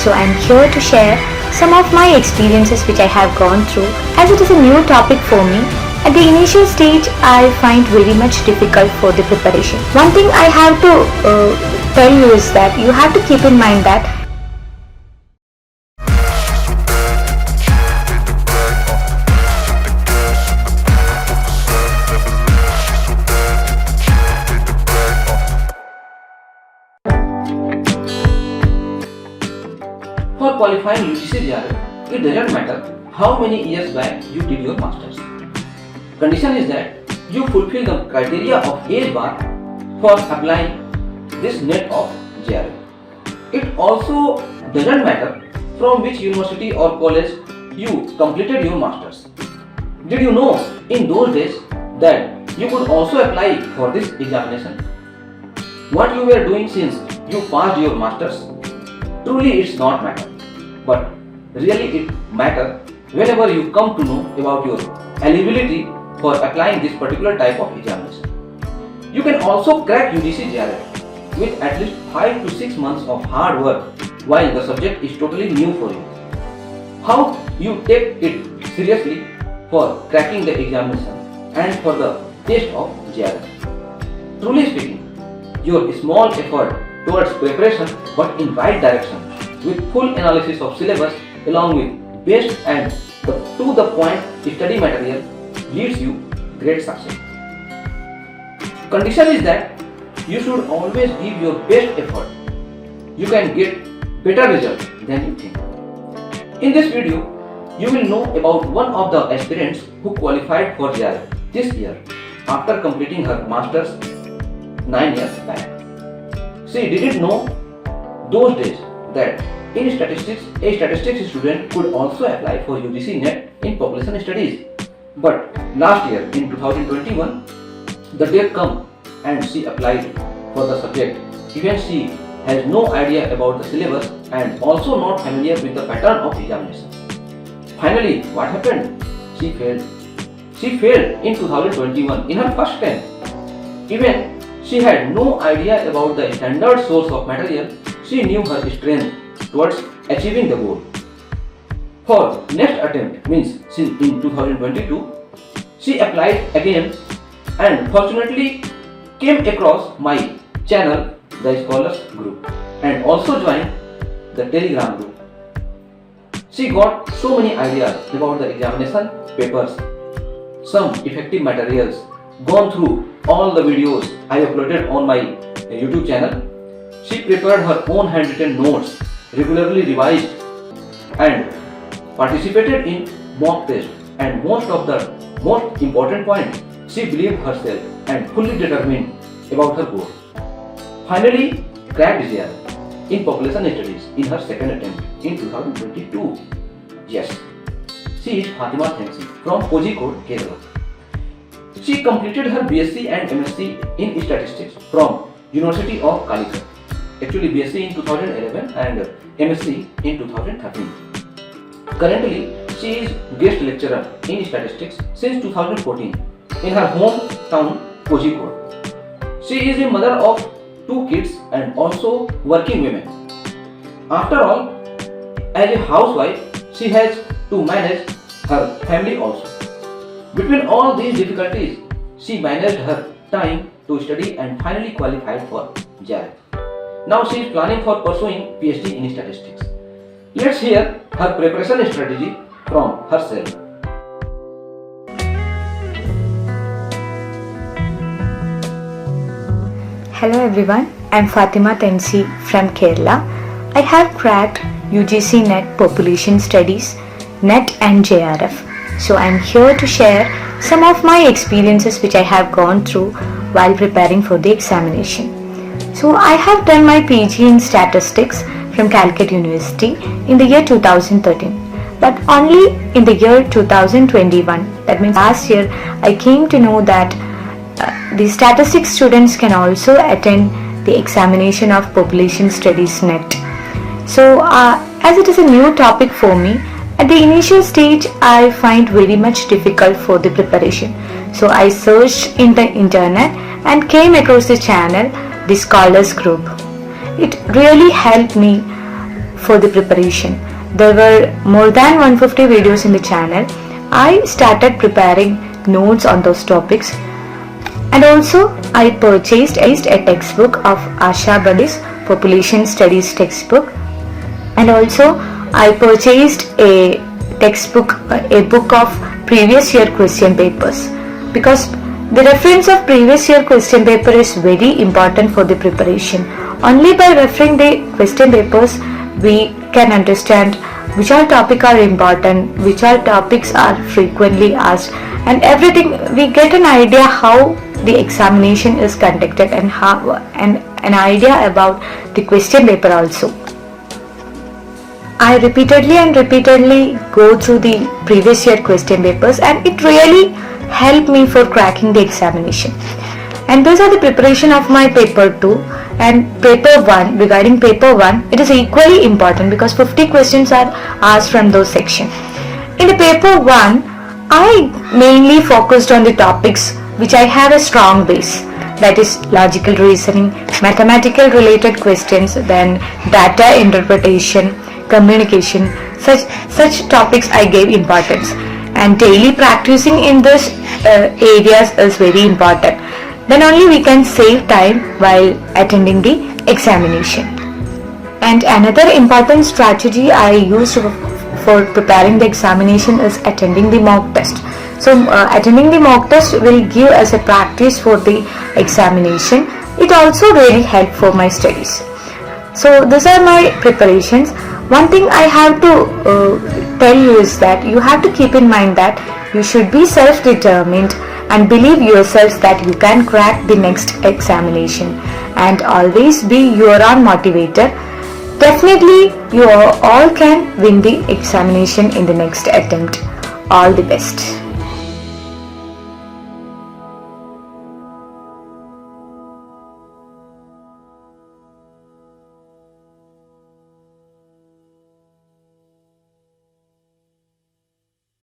So I'm here to share some of my experiences which I have gone through, as it is a new topic for me. At the initial stage, I find very much difficult for the preparation. One thing I have to tell you is that you have to keep in mind that for qualifying UGC JRF, it doesn't matter how many years back you did your masters. Condition is that you fulfill the criteria of age bar for applying this NET of JRF. It also doesn't matter from which university or college you completed your masters. Did you know in those days that you could also apply for this examination? What you were doing since you passed your masters? Truly it's not matter, but really it matter whenever you come to know about your eligibility for applying this particular type of examination. You can also crack UGC JRF with at least 5 to 6 months of hard work while the subject is totally new for you. How you take it seriously for cracking the examination and for the test of JRF. Truly speaking, your small effort towards preparation but in right direction with full analysis of syllabus along with best and to the point study material leads you great success. Condition is that you should always give your best effort. You can get better results than you think. In this video, you will know about one of the aspirants who qualified for JRF this year after completing her masters 9 years back. She didn't know those days that in statistics, a statistics student could also apply for UGC NET in population studies. But last year in 2021, the day come and she applied for the subject. Even she has no idea about the syllabus and also not familiar with the pattern of examination. Finally, what happened? She failed. She failed in 2021 in her first attempt. Even she had no idea about the standard source of material. She knew her strength towards achieving the goal. For next attempt, means in 2022, she applied again and fortunately came across my channel, the Scholars group, and also joined the Telegram group. She got so many ideas about the examination papers, some effective materials, gone through all the videos I uploaded on my YouTube channel. She prepared her own handwritten notes, regularly revised and participated in mock test, and most important point, she believed herself and fully determined about her goal. Finally cracked JRF in population studies in her second attempt in 2022. Yes, she is Fatima Thensi from Kozhikode, Kerala. She completed her BSc and MSc in statistics from University of Calicut. Actually BSc in 2011 and MSc in 2013. Currently, she is guest lecturer in statistics since 2014 in her hometown Kozhikode. She is a mother of 2 kids and also working woman. After all, as a housewife, she has to manage her family also. Between all these difficulties, she managed her time to study and finally qualified for JRF. Now she is planning for pursuing PhD in statistics. Let's hear her preparation strategy from herself. hello everyone, I'm Fatima Thensi from Kerala. I have cracked UGC NET Population Studies, NET and JRF. So I'm here to share some of my experiences which I have gone through while preparing for the examination. So I have done my PG in Statistics from Calicut University in the year 2013. But only in the year 2021, that means last year, I came to know that the statistics students can also attend the examination of Population Studies NET. So as it is a new topic for me, at the initial stage I find very much difficult for the preparation. So I searched in the internet and came across the channel, the Scholars group. It really helped me for the preparation. There were more than 150 videos in the channel. I started preparing notes on those topics, and also I purchased a textbook of Asha Buddy's Population Studies textbook, and also I purchased a book of previous year question papers, because the reference of previous year question paper is very important for the preparation. Only by referring the question papers we can understand which all topics are important, which all topics are frequently asked, and everything. We get an idea how the examination is conducted and an idea about the question paper also. I repeatedly go through the previous year question papers, and it really helped me for cracking the examination. And those are the preparation of my paper 2 and paper 1. Regarding paper 1, it is equally important because 50 questions are asked from those sections. In the paper 1, I mainly focused on the topics which I have a strong base, that is logical reasoning, mathematical related questions, then data interpretation, communication. Such topics I gave importance, and daily practicing in these areas is very important. Then only we can save time while attending the examination. And another important strategy I used for preparing the examination is attending the mock test. So attending the mock test will give us a practice for the examination. It also really helped for my studies. So these are my preparations. One thing I have to tell you is that you have to keep in mind that you should be self-determined and believe yourselves that you can crack the next examination, and always be your own motivator. Definitely you all can win the examination in the next attempt. All the best.